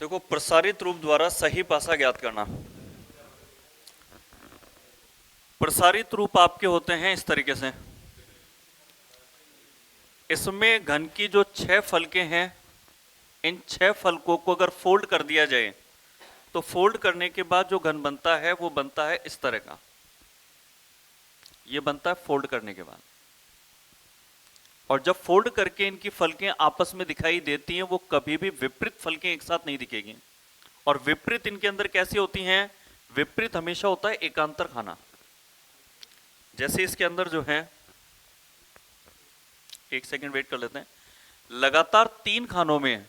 देखो, प्रसारित रूप द्वारा सही पासा ज्ञात करना। प्रसारित रूप आपके होते हैं इस तरीके से। इसमें घन की जो 6 फलकें हैं, इन 6 फलकों को अगर फोल्ड कर दिया जाए तो फोल्ड करने के बाद जो घन बनता है वो बनता है इस तरह का। ये बनता है फोल्ड करने के बाद। और जब फोल्ड करके इनकी फलकें आपस में दिखाई देती हैं, वो कभी भी विपरीत फलकें एक साथ नहीं दिखेगी। और विपरीत इनके अंदर कैसी होती हैं? विपरीत हमेशा होता है एकांतर खाना। जैसे इसके अंदर जो है, एक सेकंड वेट कर लेते हैं। लगातार 3 खानों में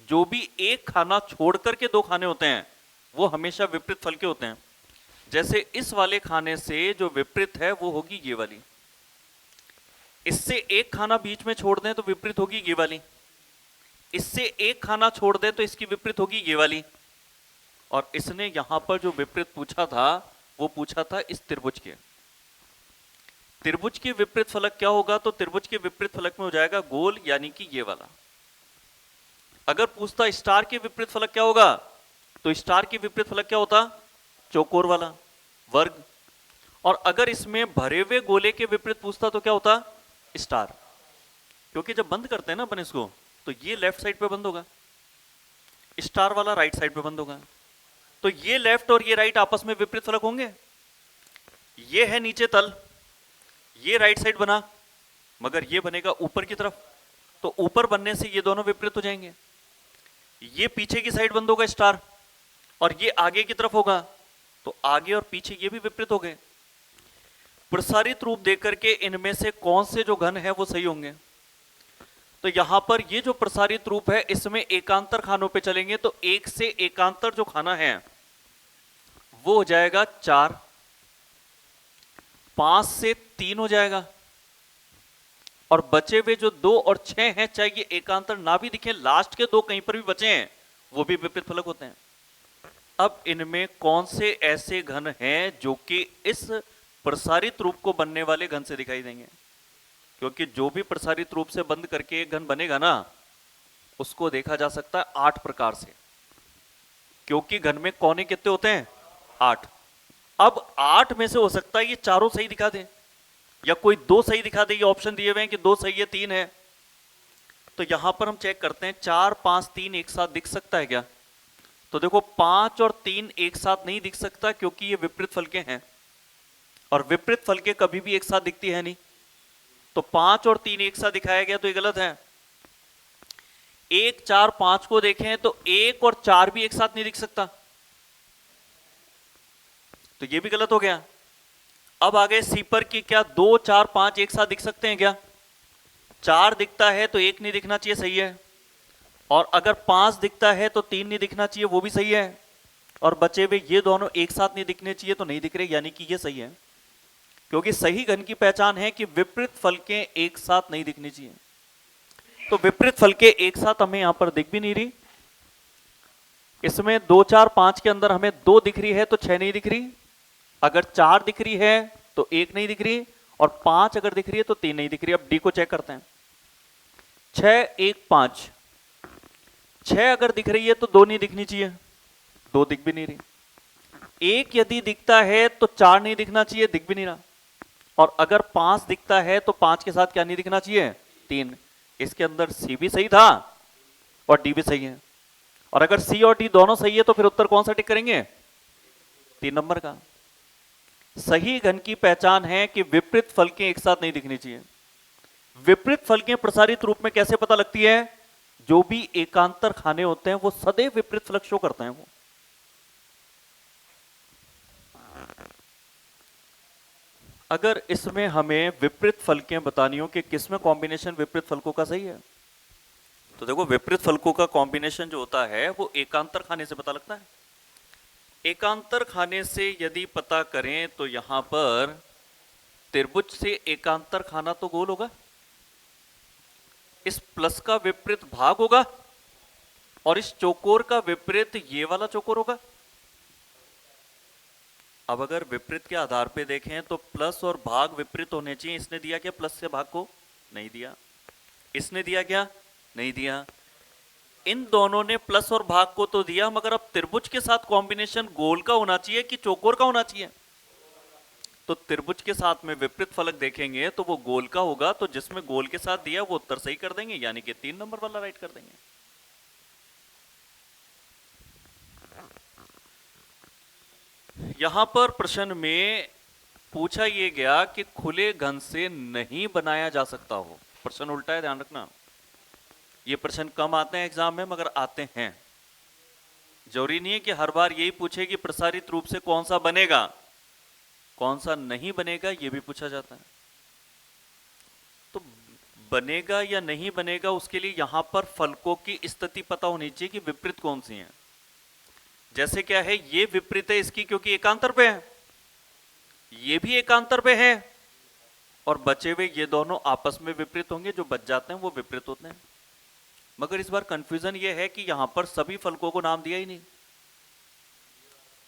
जो भी एक खाना छोड़ करके 2 खाने होते हैं वो हमेशा विपरीत फल के होते हैं। जैसे इस वाले खाने से जो विपरीत है वो होगी ये वाली। इससे एक खाना बीच में छोड़ दें तो विपरीत होगी ये वाली। इससे एक खाना छोड़ दें तो इसकी विपरीत होगी ये वाली। और इसने यहां पर जो विपरीत पूछा था वो पूछा था इस त्रिभुज के। त्रिभुज के विपरीत फलक क्या होगा? तो त्रिभुज के विपरीत फलक में हो जाएगा गोल, यानी कि ये वाला। अगर पूछता स्टार के विपरीत फलक क्या होगा, तो स्टार के विपरीत फलक क्या होता? चौकोर वाला, वर्ग। और अगर इसमें भरे हुए गोले के विपरीत पूछता तो क्या होता? स्टार। क्योंकि जब बंद करते हैं ना अपन इसको, तो ये लेफ्ट साइड पे बंद होगा, स्टार वाला राइट साइड पे बंद होगा। तो ये लेफ्ट और ये राइट आपस में विपरीत फलक होंगे। ये है नीचे तल, ये राइट साइड बना, मगर ये बनेगा ऊपर की तरफ। तो ऊपर बनने से ये दोनों विपरीत हो जाएंगे। ये पीछे की साइड बंद होगा स्टार, और ये आगे की तरफ होगा, तो आगे और पीछे ये भी विपरीत हो गए। प्रसारित रूप देकर के इनमें से कौन से जो घन है वो सही होंगे? तो यहां पर ये जो प्रसारित रूप है इसमें एकांतर खानों पे चलेंगे, तो एक से एकांतर जो खाना है वो हो जाएगा 4, 5 से 3 हो जाएगा, और बचे हुए जो 2 और 6 हैं, चाहे ये एकांतर ना भी दिखे, लास्ट के 2 कहीं पर भी बचे हैं वो भी विपरीत फलक होते हैं। अब इनमें कौन से ऐसे घन हैं जो कि इस प्रसारित रूप को बनने वाले घन से दिखाई देंगे? क्योंकि जो भी प्रसारित रूप से बंद करके एक घन बनेगा ना, उसको देखा जा सकता है 8 प्रकार से। क्योंकि घन में कोने कितने होते हैं? 8। अब 8 में से हो सकता है ये चारों सही दिखा दें, या कोई 2 सही दिखा दे। ये ऑप्शन दिए हुए हैं कि 2 सही है, 3 है। तो यहां पर हम चेक करते हैं 4, 5, 3 एक साथ दिख सकता है क्या? तो देखो 5 और 3 एक साथ नहीं दिख सकता, क्योंकि ये विपरीत फलकें हैं, और विपरीत फलकें कभी भी एक साथ दिखती है नहीं। तो 5 और 3 एक साथ दिखाया गया तो ये गलत है। 1, 4, 5 को देखें तो 1 और 4 भी एक साथ नहीं दिख सकता, तो ये भी गलत हो गया। अब आगे सी पर कि क्या 2, 4, 5 एक साथ दिख सकते हैं क्या? 4 दिखता है तो 1 नहीं दिखना चाहिए, सही है। और अगर 5 दिखता है तो 3 नहीं दिखना चाहिए, वो भी सही है। और बचे हुए ये दोनों एक साथ नहीं दिखने चाहिए, तो नहीं दिख रहे, यानी कि ये सही है। क्योंकि सही घन की पहचान है कि विपरीत फलकें एक साथ नहीं दिखनी चाहिए। तो विपरीत फलकें एक साथ हमें यहां पर दिख भी नहीं रही। इसमें 2, 4, 5 के अंदर हमें 2 दिख रही है तो 6 नहीं दिख रही। अगर 4 दिख रही है तो 1 नहीं दिख रही, और 5 अगर दिख रही है तो 3 नहीं दिख रही। अब डी को चेक करते हैं। 6, 1, 5, 6 अगर दिख रही है तो 2 नहीं दिखनी चाहिए, 2 दिख भी नहीं रही। 1 यदि दिखता है तो 4 नहीं दिखना चाहिए, दिख भी नहीं रहा। और अगर 5 दिखता है तो 5 के साथ क्या नहीं दिखना चाहिए? 3। इसके अंदर सी भी सही था और डी भी सही है। और अगर सी और डी दोनों सही है तो फिर उत्तर कौन सा टिक करेंगे? 3 नंबर का। सही घन की पहचान है कि विपरीत फलकें एक साथ नहीं दिखनी चाहिए। विपरीत फलकें प्रसारित रूप में कैसे पता लगती है? जो भी एकांतर खाने होते हैं वो सदैव विपरीत फलक शो करते हैं। वो अगर इसमें हमें विपरीत फलकें बतानी हो कि किसमें कॉम्बिनेशन विपरीत फलकों का सही है, तो देखो विपरीत फलकों का कॉम्बिनेशन जो होता है वो एकांतर खाने से पता लगता है। एकांतर खाने से यदि पता करें तो यहां पर त्रिभुज से एकांतर खाना तो गोल होगा, इस प्लस का विपरीत भाग होगा, और इस चौकोर का विपरीत ये वाला चौकोर होगा। अब अगर विपरीत के आधार पे देखें तो प्लस और भाग विपरीत होने चाहिए। इसने दिया क्या प्लस से भाग को? नहीं दिया। इसने दिया क्या? नहीं दिया। इन दोनों ने प्लस और भाग को तो दिया, मगर अब त्रिभुज के साथ कॉम्बिनेशन गोल का होना चाहिए कि चौकोर का होना चाहिए। तो त्रिभुज के साथ में विपरीत फलक देखेंगे तो वो गोल का होगा, तो जिसमें गोल के साथ दिया वो उत्तर सही कर देंगे, यानी कि 3 नंबर वाला राइट कर देंगे। यहां पर प्रश्न में पूछा यह गया कि खुले घन से नहीं बनाया जा सकता हो। प्रश्न उल्टा है, ध्यान रखना। ये प्रश्न कम आते हैं एग्जाम में, मगर आते हैं। जरूरी नहीं है कि हर बार यही पूछे कि प्रसारित रूप से कौन सा बनेगा, कौन सा नहीं बनेगा, यह भी पूछा जाता है। तो बनेगा या नहीं बनेगा, उसके लिए यहां पर फलकों की स्थिति पता होनी चाहिए कि विपरीत कौन सी है। जैसे क्या है, ये विपरीत है इसकी क्योंकि एकांतर पे है, ये भी एकांतर पे है, और बचे हुए ये दोनों आपस में विपरीत होंगे, जो बच जाते हैं वो विपरीत होते हैं। मगर इस बार कंफ्यूजन ये है कि यहां पर सभी फलकों को नाम दिया ही नहीं।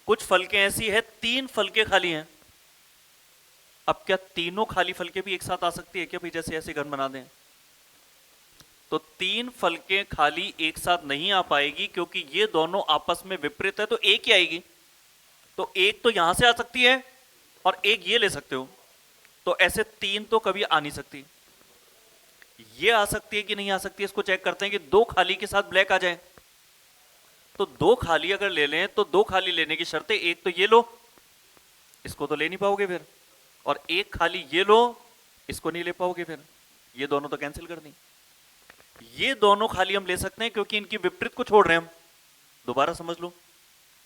कुछ फलकें ऐसी है, 3 फलकें खाली हैं। अब क्या तीनों खाली फलकें भी एक साथ आ सकती है क्या भाई, जैसे ऐसे घन बना दें? तो 3 फलकें खाली एक साथ नहीं आ पाएगी, क्योंकि ये दोनों आपस में विपरीत है, तो एक ही आएगी। तो एक तो यहां से आ सकती है और एक ये ले सकते हो, तो ऐसे 3 तो कभी आ नहीं सकती। ये आ सकती है कि नहीं आ सकती, इसको चेक करते हैं कि 2 खाली के साथ ब्लैक आ जाए। तो 2 खाली अगर ले लें तो 2 खाली लेने की शर्त है, एक तो ये लो, इसको तो ले नहीं पाओगे फिर, और एक खाली ये लो, इसको नहीं ले पाओगे फिर, ये दोनों तो कैंसिल कर दी। ये दोनों खाली हम ले सकते हैं क्योंकि इनकी विपरीत को छोड़ रहे हैं हम। दोबारा समझ लो,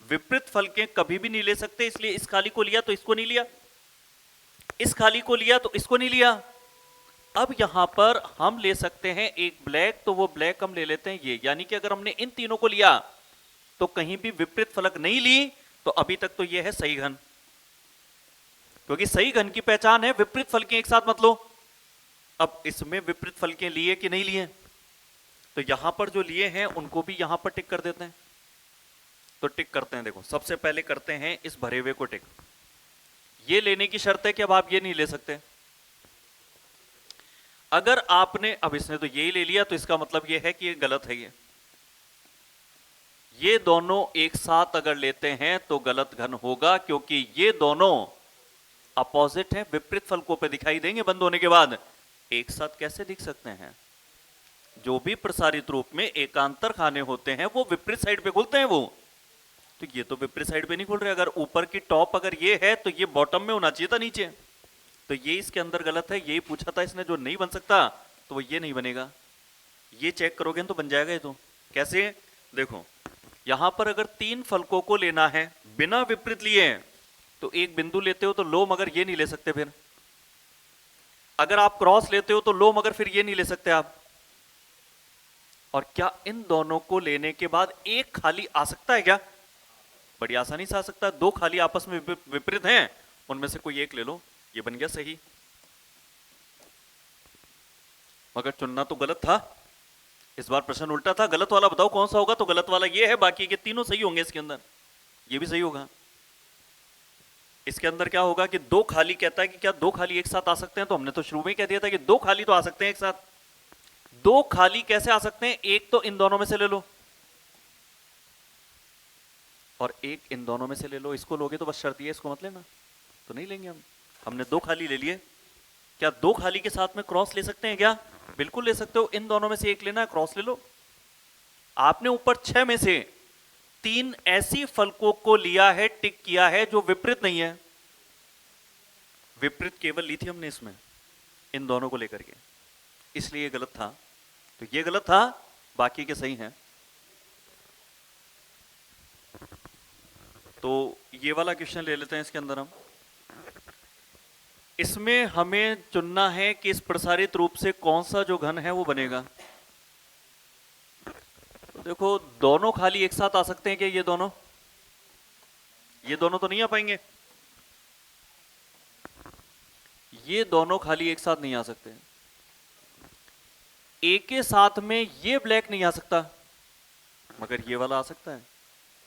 विपरीत फलकें कभी भी नहीं ले सकते, इसलिए इस खाली को लिया तो इसको नहीं लिया, इस खाली को लिया तो इसको नहीं लिया। अब यहां पर हम ले सकते हैं एक ब्लैक, तो वो ब्लैक हम ले लेते हैं ये, यानी कि अगर हमने इन तीनों को लिया तो कहीं भी विपरीत फलक नहीं ली, तो अभी तक तो ये है सही घन, क्योंकि सही घन की पहचान है विपरीत फलकें एक साथ मत लो। अब इसमें विपरीत फलकें लिए कि नहीं लिए, तो यहां पर जो लिए हैं उनको भी यहां पर टिक कर देते हैं। तो टिक करते हैं, देखो सबसे पहले करते हैं इस भरे हुए को टिक। ये लेने की शर्त है कि अब आप ये नहीं ले सकते। अगर आपने, अब इसने तो यही ले लिया, तो इसका मतलब ये है कि ये गलत है। ये दोनों एक साथ अगर लेते हैं तो गलत घन होगा, क्योंकि ये दोनों अपोजिट हैं, विपरीत फलकों पे दिखाई देंगे बंद होने के बाद। एक साथ कैसे दिख सकते हैं? जो भी प्रसारित रूप में एकांतर खाने होते हैं वो विपरीत साइड पे खुलते हैं वो, तो ये तो विपरीत साइड पे नहीं खुल रहे। अगर ऊपर की टॉप अगर ये है तो ये बॉटम में होना चाहिए था, नीचे। तो ये इसके अंदर गलत है, यही पूछा था इसने, जो नहीं बन सकता तो वो ये नहीं बनेगा। ये चेक करोगे तो बन जाएगा ये। तो कैसे, देखो यहां पर अगर 3 फलकों को लेना है बिना विपरीत लिए, तो एक बिंदु लेते हो तो लो, मगर ये नहीं ले सकते। फिर अगर आप क्रॉस लेते हो तो लो, मगर फिर ये नहीं ले सकते आप। और क्या इन दोनों को लेने के बाद एक खाली आ सकता है क्या? बड़ी आसानी से आ सकता है। 2 खाली आपस में विपरीत हैं, उनमें से कोई एक ले लो, ये बन गया सही। मगर चुनना तो गलत था, इस बार प्रश्न उल्टा था। गलत वाला बताओ कौन सा होगा, तो गलत वाला ये है, बाकी के तीनों सही होंगे इसके अंदर। ये भी सही होगा। इसके अंदर क्या होगा कि 2 खाली कहता है कि क्या 2 खाली एक साथ आ सकते हैं, तो हमने तो शुरू में ही कह दिया था कि 2 खाली तो आ सकते हैं एक साथ। 2 खाली कैसे आ सकते हैं? एक तो इन दोनों में से ले लो और एक इन दोनों में से ले लो। इसको लोगे तो बस शर्त ये, इसको मत लेना, तो नहीं लेंगे हम। हमने 2 खाली ले लिए। क्या 2 खाली के साथ में क्रॉस ले सकते हैं क्या? बिल्कुल ले सकते हो। इन दोनों में से एक लेना है, क्रॉस ले लो। आपने ऊपर 6 में से 3 ऐसी फलकों को लिया है, टिक किया है, जो विपरीत नहीं है। विपरीत केवल ली थी हमने इसमें, इन दोनों को लेकर के, इसलिए ये गलत था। तो ये गलत था, बाकी के सही हैं। तो ये वाला क्वेश्चन ले लेते हैं इसके अंदर हम। इसमें हमें चुनना है कि इस प्रसारित रूप से कौन सा जो घन है वो बनेगा। तो देखो दोनों खाली एक साथ आ सकते हैं क्या? ये दोनों तो नहीं आ पाएंगे। ये दोनों खाली एक साथ नहीं आ सकते। एक के साथ में ये ब्लैक नहीं आ सकता, मगर ये वाला आ सकता है।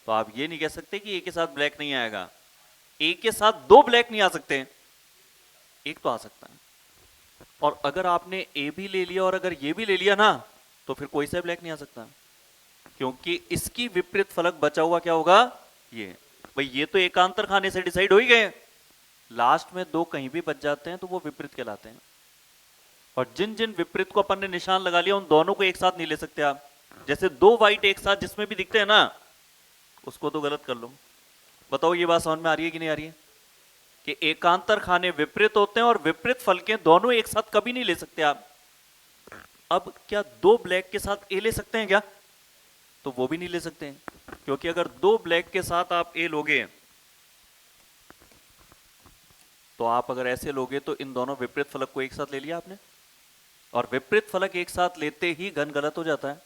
तो आप ये नहीं कह सकते कि एक के साथ ब्लैक नहीं आएगा। एक के साथ 2 ब्लैक नहीं आ सकते, एक तो आ सकता है। और अगर आपने ए भी ले लिया और अगर ये भी ले लिया ना, तो फिर कोई सा ब्लैक नहीं आ सकता। क्योंकि इसकी विपरीत फलक बचा हुआ क्या होगा, ये। भाई ये तो एकांतर खाने से डिसाइड हो ही गए, लास्ट में दो कहीं भी बच जाते हैं तो वो विपरीत कहलाते हैं। और जिन जिन विपरीत को अपन ने निशान लगा लिया उन दोनों को एक साथ नहीं ले सकते आप। जैसे दो व्हाइट एक साथ जिसमें भी दिखते हैं ना, उसको तो गलत कर लो। बताओ ये बात समझ में आ रही है कि नहीं आ रही है, कि एकांतर खाने विपरीत होते हैं और विपरीत फलकें दोनों एक साथ कभी नहीं ले सकते आप। अब क्या दो ब्लैक के साथ ए ले सकते हैं क्या, तो वो भी नहीं ले सकते हैं, क्योंकि अगर दो ब्लैक के साथ आप ए लोगे तो आप अगर ऐसे लोगे तो इन दोनों विपरीत फलक को एक साथ ले लिया आपने, और विपरीत फलक एक साथ लेते ही घन गलत हो जाता है।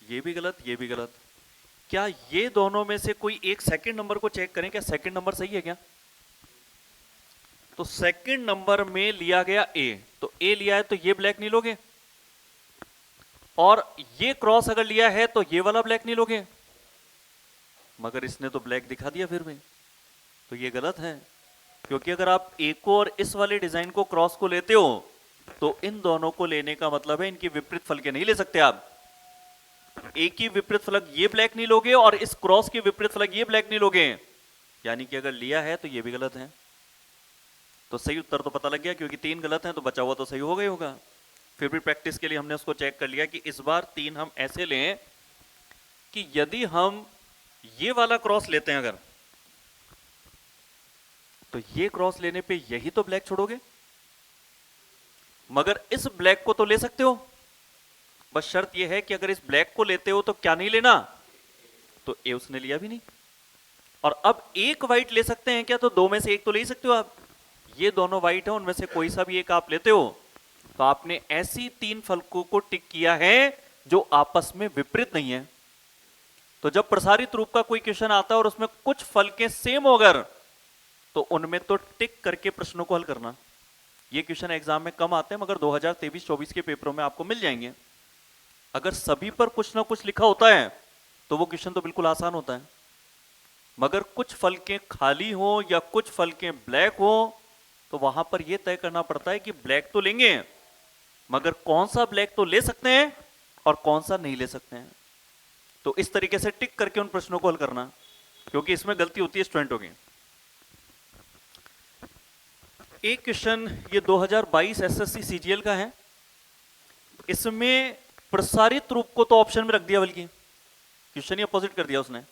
ये भी गलत, ये भी गलत। क्या ये दोनों में से कोई एक सेकंड नंबर को चेक करें, क्या सेकंड नंबर सही है क्या? तो सेकंड नंबर में लिया गया ए, तो ए लिया है तो ये ब्लैक नहीं लोगे, और ये क्रॉस अगर लिया है तो ये वाला ब्लैक नहीं लोगे, मगर इसने तो ब्लैक दिखा दिया फिर भी, तो ये गलत है। क्योंकि अगर आप ए को और इस वाले डिजाइन को क्रॉस को लेते हो तो इन दोनों को लेने का मतलब है इनकी विपरीत फलकें नहीं ले सकते आप। ए की विपरीत फलक ये ब्लैक नहीं लोगे और इस क्रॉस की विपरीत फलक ये ब्लैक नहीं लोगे, यानी कि अगर लिया है तो ये भी गलत है। तो सही उत्तर तो पता लग गया, क्योंकि तीन गलत हैं तो बचा हुआ तो सही हो गई होगा। फिर भी प्रैक्टिस के लिए हमने उसको चेक कर लिया कि इस बार तीन हम ऐसे लें कि यदि हम ये वाला क्रॉस लेते हैं अगर, तो ये क्रॉस लेने पे यही तो ब्लैक छोड़ोगे, मगर इस ब्लैक को तो ले सकते हो। बस शर्त यह है कि अगर इस ब्लैक को लेते हो तो क्या नहीं लेना, तो ए उसने लिया भी नहीं। और अब एक व्हाइट ले सकते हैं क्या, तो दो में से एक तो ले ही सकते हो आप। ये दोनों व्हाइट है, उनमें से कोई सा भी एक आप लेते हो तो आपने ऐसी तीन फलकों को टिक किया है जो आपस में विपरीत नहीं है। तो जब प्रसारित रूप का कोई क्वेश्चन आता है और उसमें कुछ फलकें सेम हो अगर, तो उनमें तो टिक करके प्रश्नों को हल करना। ये क्वेश्चन एग्जाम में कम आते हैं, मगर 2023-24 के पेपरों में आपको मिल जाएंगे। अगर सभी पर कुछ ना कुछ लिखा होता है तो वो क्वेश्चन तो बिल्कुल आसान होता है, मगर कुछ फलकें खाली हो या कुछ फलकें ब्लैक हो तो वहां पर यह तय करना पड़ता है कि ब्लैक तो लेंगे, मगर कौन सा ब्लैक तो ले सकते हैं और कौन सा नहीं ले सकते हैं। तो इस तरीके से टिक करके उन प्रश्नों को हल करना, क्योंकि इसमें गलती होती है स्टूडेंटों की। एक क्वेश्चन ये 2022 एसएससी सीजीएल का है, इसमें प्रसारित रूप को तो ऑप्शन में रख दिया, बल्कि क्वेश्चन ही अपोजिट कर दिया उसने।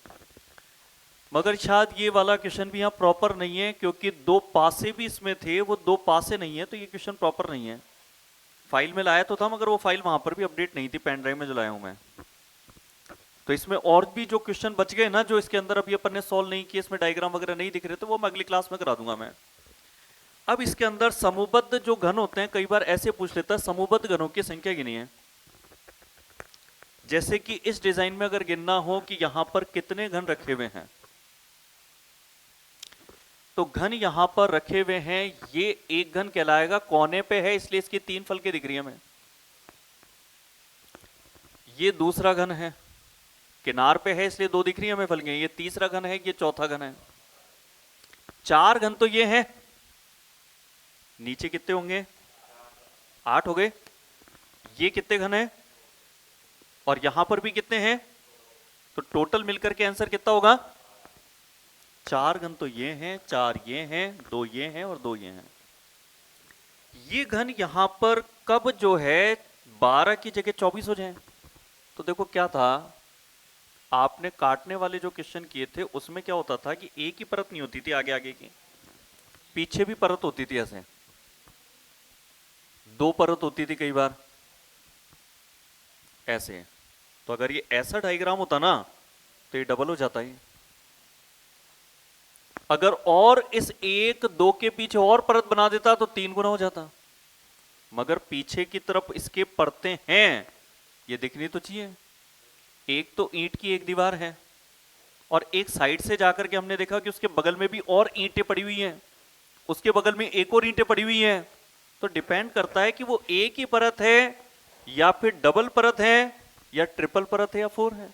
मगर शायद ये वाला क्वेश्चन भी यहाँ प्रॉपर नहीं है, क्योंकि दो पासे भी इसमें थे, वो दो पासे नहीं है, तो ये क्वेश्चन प्रॉपर नहीं है। फाइल में लाया तो था, मगर वो फाइल वहां पर भी अपडेट नहीं थी, पेन ड्राइव में जो लाया हूं मैं। तो इसमें और भी जो क्वेश्चन बच गए ना, जो इसके अंदर अभी अपन ने सॉल्व नहीं किए, इसमें डायग्राम वगैरह नहीं दिख रहे, तो वो मैं अगली क्लास में करा दूंगा मैं। अब इसके अंदर समूहबद्ध जो घन होते हैं, कई बार ऐसे पूछ लेता है समूहबद्ध घनों की संख्या गिनी है। जैसे कि इस डिजाइन में अगर गिनना हो कि यहां पर कितने घन रखे हुए हैं, तो घन यहां पर रखे हुए हैं, ये एक घन कहलाएगा, कोने पे है इसलिए इसकी तीन फलकें दिख रही है हमें। ये दूसरा घन है, किनार पे है इसलिए दो दिख रही है हमें फलकें। ये तीसरा घन है, ये चौथा घन है। चार घन तो ये है, नीचे कितने होंगे, 8 हो गए। ये कितने घन है और यहां पर भी कितने हैं, तो टोटल मिलकर के आंसर कितना होगा, 4 घन तो ये हैं, 4 ये हैं, 2 ये हैं और 2 ये हैं। ये घन यहां पर कब जो है 12 की जगह 24 हो जाए, तो देखो क्या था, आपने काटने वाले जो क्वेश्चन किए थे उसमें क्या होता था कि एक ही परत नहीं होती थी आगे आगे की, पीछे भी परत होती थी, ऐसे 2 परत होती थी कई बार ऐसे। तो अगर ये ऐसा डायग्राम होता ना तो ये डबल हो जाता है। अगर और इस 1 2 के पीछे और परत बना देता तो 3 गुना हो जाता, मगर पीछे की तरफ इसके परतें हैं, ये दिखनी तो चाहिए। एक तो ईंट की एक दीवार है और एक साइड से जाकर के हमने देखा कि उसके बगल में भी और ईंटें पड़ी हुई हैं, उसके बगल में एक और ईंटें पड़ी हुई हैं। तो डिपेंड करता है कि वो एक ही परत है या फिर डबल परत है या ट्रिपल परत है या 4 है।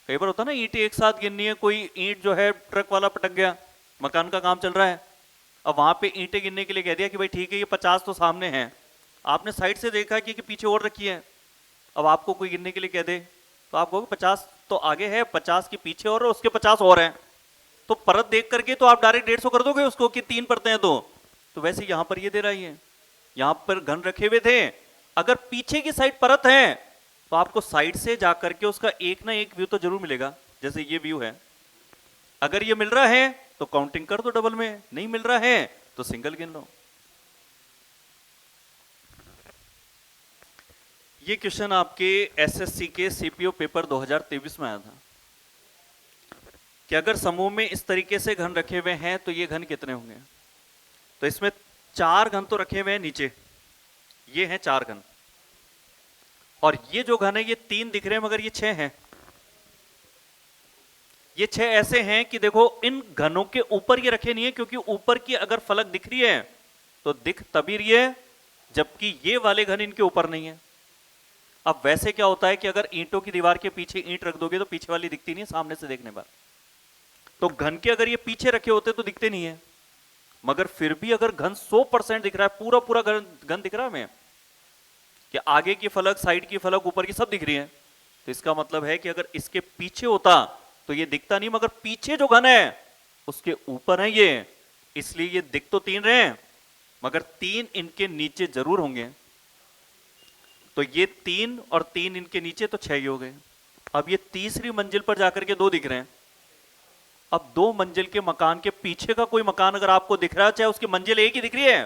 कई बार होता ना ईंटें एक साथ गिननी है, कोई ईंट जो है ट्रक वाला पटक गया, मकान का काम चल रहा है, अब वहां पे ईंटें गिनने के लिए कह दिया कि भाई ठीक है ये 50 तो सामने है, आपने साइड से देखा कि पीछे और रखी है, अब आपको कोई गिनने के लिए कह दे तो आप कहोगे 50 तो आगे है, 50 के पीछे और उसके 50 और हैं, तो परत देख करके तो आप डायरेक्ट 150 कर दोगे उसको कि 3 परतें हैं। तो वैसे यहां पर ये दे रहा है, यहां पर घन रखे हुए थे, अगर पीछे की साइड परत है तो आपको साइड से जाकर के उसका एक ना एक व्यू तो जरूर मिलेगा। जैसे ये व्यू है, अगर ये मिल रहा है तो काउंटिंग कर दो डबल में, नहीं मिल रहा है तो सिंगल गिन लो। ये क्वेश्चन आपके एसएससी के सीपीओ पेपर 2023 में आया था कि अगर समूह में इस तरीके से घन रखे हुए हैं तो ये घन कितने होंगे। तो इसमें 4 घन तो रखे हुए हैं नीचे, ये हैं 4 घन, और ये जो घन है ये 3 दिख रहे हैं मगर ये 6 हैं। ये 6 ऐसे हैं कि देखो इन घनों के ऊपर ये रखे नहीं है, क्योंकि ऊपर की अगर फलक दिख रही है तो दिख तभी रही है जबकि ये वाले घन इनके ऊपर नहीं है। अब वैसे क्या होता है कि अगर ईंटों की दीवार के पीछे ईंट रख दोगे तो पीछे वाली दिखती नहीं सामने से देखने पर, तो घन के अगर ये पीछे रखे होते तो दिखते नहीं है, मगर फिर भी अगर घन 100% दिख रहा है, पूरा पूरा घन दिख रहा है हमें कि आगे की फलक, साइड की फलक, ऊपर की सब दिख रही है, तो इसका मतलब है कि अगर इसके पीछे होता तो ये दिखता नहीं, मगर पीछे जो घन है उसके ऊपर है ये, इसलिए ये दिख तो 3 रहे हैं मगर 3 इनके नीचे जरूर होंगे। तो ये 3 और 3 इनके नीचे तो 6 ही हो गए। अब ये तीसरी मंजिल पर जाकर के 2 दिख रहे हैं। अब 2 मंजिल के मकान के पीछे का कोई मकान अगर आपको दिख रहा है, चाहे उसकी मंजिल एक ही दिख रही है,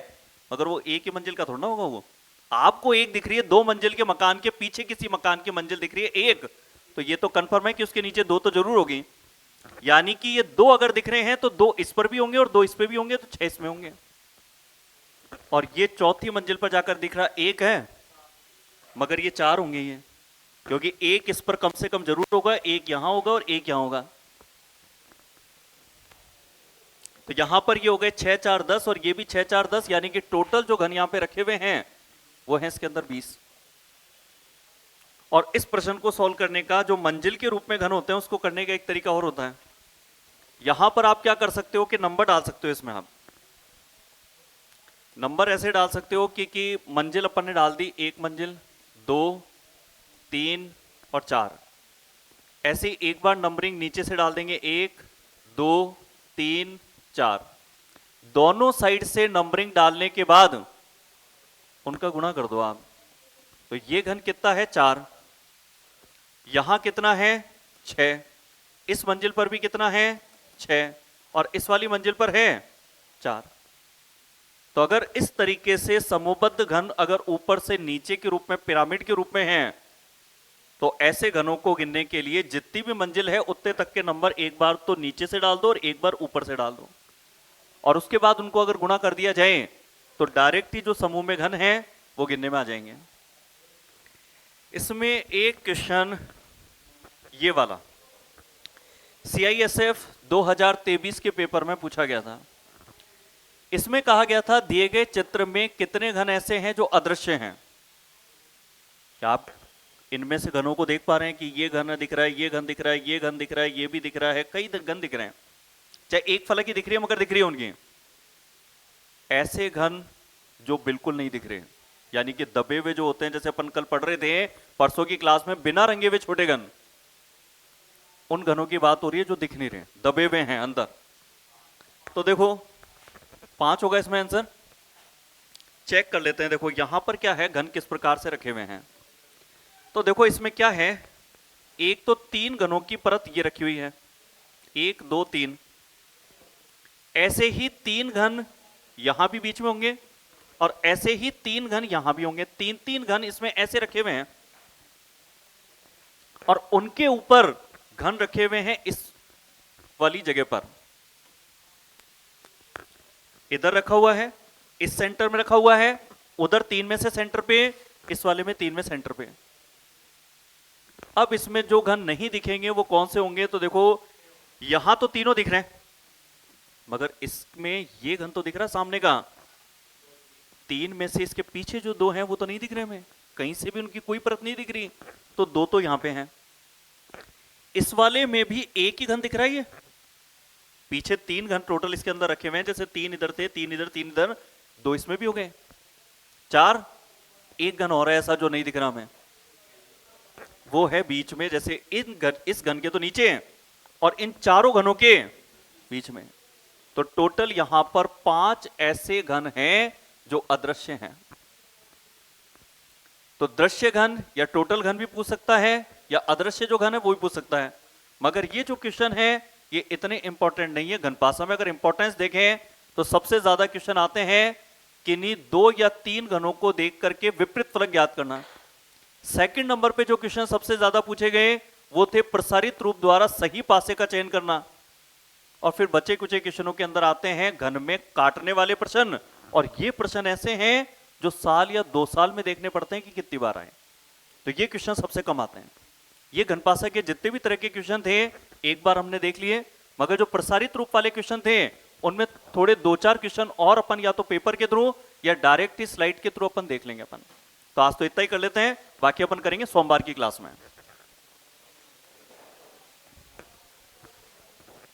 मगर वो एक ही मंजिल का थोड़ा ना होगा, वो आपको एक दिख रही है, 2 मंजिल के मकान के पीछे किसी मकान की मंजिल दिख रही है एक, तो ये तो कंफर्म है कि उसके नीचे 2 तो जरूर होगी। यानी कि ये 2 अगर दिख रहे हैं तो 2 इस पर भी होंगे और 2 इस पे भी होंगे, तो 6 इसमें होंगे। और ये चौथी मंजिल पर जाकर दिख रहा एक है, मगर ये 4 होंगे ये, क्योंकि एक इस पर कम से कम जरूर होगा, एक यहां होगा और एक यहां होगा। तो यहां पर ये हो गए 6 4 10 और ये भी 6 4 10, यानी कि टोटल जो घन यहां पे रखे हुए हैं वो है इसके अंदर 20। और इस प्रश्न को सॉल्व करने का जो मंजिल के रूप में घन होते हैं उसको करने का एक तरीका और होता है। यहां पर आप क्या कर सकते हो कि नंबर डाल सकते हो, इसमें आप नंबर ऐसे डाल सकते हो कि मंजिल अपन ने डाल दी, 1 मंजिल, 2, 3 और 4, ऐसे एक बार नंबरिंग नीचे से डाल देंगे, 1 2 3 4, दोनों साइड से नंबरिंग डालने के बाद उनका गुणा कर दो आप। तो ये घन कितना है 4, यहां कितना है 6, इस मंजिल पर भी कितना है 6 और इस वाली मंजिल पर है 4। तो अगर इस तरीके से समूहबद्ध घन अगर ऊपर से नीचे के रूप में, पिरामिड के रूप में हैं, तो ऐसे घनों को गिनने के लिए जितनी भी मंजिल है उतने तक के नंबर एक बार तो नीचे से डाल दो और एक बार ऊपर से डाल दो, और उसके बाद उनको अगर गुणा कर दिया जाए तो डायरेक्ट ही जो समूह में घन है वो गिनने में आ जाएंगे। इसमें एक क्वेश्चन ये वाला CISF 2023 के पेपर में पूछा गया था। इसमें कहा गया था दिए गए चित्र में कितने घन ऐसे हैं जो अदृश्य हैं। क्या आप इनमें से घनों को देख पा रहे हैं कि ये घन दिख रहा है, ये घन दिख रहा है, ये घन दिख रहा है, ये भी दिख रहा है, कई घन दिख रहे हैं, चाहे एक फलक ही दिख रही है मगर दिख रही है उनकी। ऐसे घन जो बिल्कुल नहीं दिख रहे, यानी कि दबे हुए जो होते हैं, जैसे अपन कल पढ़ रहे थे परसों की क्लास में, बिना रंगे हुए छोटे घन, उन घनों की बात हो रही है जो दिख नहीं रहे, दबे हुए हैं अंदर। तो देखो 5 होगा इसमें आंसर। चेक कर लेते हैं, देखो यहां पर क्या है, घन किस प्रकार से रखे हुए हैं। तो देखो इसमें क्या है, एक तो 3 घनों की परत ये रखी हुई है, 1 2 3, ऐसे ही 3 घन यहां भी बीच में होंगे और ऐसे ही 3 घन यहां भी होंगे, 3 घन इसमें ऐसे रखे हुए हैं और उनके ऊपर घन रखे हुए हैं इस वाली जगह पर, इधर रखा हुआ है, इस सेंटर में रखा हुआ है, उधर 3 में से सेंटर पे, इस वाले में 3 में सेंटर पे। अब इसमें जो घन नहीं दिखेंगे वो कौन से होंगे, तो देखो यहां तो तीनों दिख रहे हैं मगर इसमें ये घन तो दिख रहा है सामने का, 3 में से इसके पीछे जो 2 हैं वो तो नहीं दिख रहे हमें, कहीं से भी उनकी कोई परत नहीं दिख रही, तो 2 तो यहां पे हैं। इस वाले में भी एक ही घन दिख रहा है, ये पीछे 3 घन टोटल इसके अंदर रखे हुए हैं, जैसे 3 इधर थे, 3 इधर, 3 इधर, 2 इसमें भी हो गए, 4, एक घन और है ऐसा जो नहीं दिख रहा हमें, वो है बीच में, जैसे इस घन के तो नीचे हैं और इन चारों घनों के बीच में। तो टोटल यहां पर 5 ऐसे घन हैं जो अदृश्य हैं। तो दृश्य घन या टोटल घन भी पूछ सकता है, या अदृश्य जो घन है वो भी पूछ सकता है। मगर ये जो क्वेश्चन है ये इतने इंपॉर्टेंट नहीं है। घनपासा में अगर इंपॉर्टेंस देखें तो सबसे ज्यादा क्वेश्चन आते हैं किन्हीं 2 या 3 घनों को देख करके विपरीत फलक ज्ञात करना। सेकंड नंबर पे जो क्वेश्चन सबसे ज्यादा पूछे गए वो थे प्रसारित रूप द्वारा सही पासे का चयन करना। और फिर बचे कुछ क्वेश्चनों के अंदर आते हैं घन में काटने वाले प्रश्न, और ये प्रश्न ऐसे हैं जो साल या 2 साल में देखने पड़ते हैं कि कितनी बार आए। तो ये क्वेश्चन सबसे कम आते हैं। ये घनपासा के जितने भी तरह के क्वेश्चन थे एक बार हमने देख लिए, मगर जो प्रसारित रूप वाले क्वेश्चन थे उनमें थोड़े 2-4 क्वेश्चन और अपन या तो पेपर के थ्रू या डायरेक्ट ही स्लाइड के थ्रू अपन देख लेंगे अपन। तो आज तो इतना ही कर लेते हैं, बाकी अपन करेंगे सोमवार की क्लास में।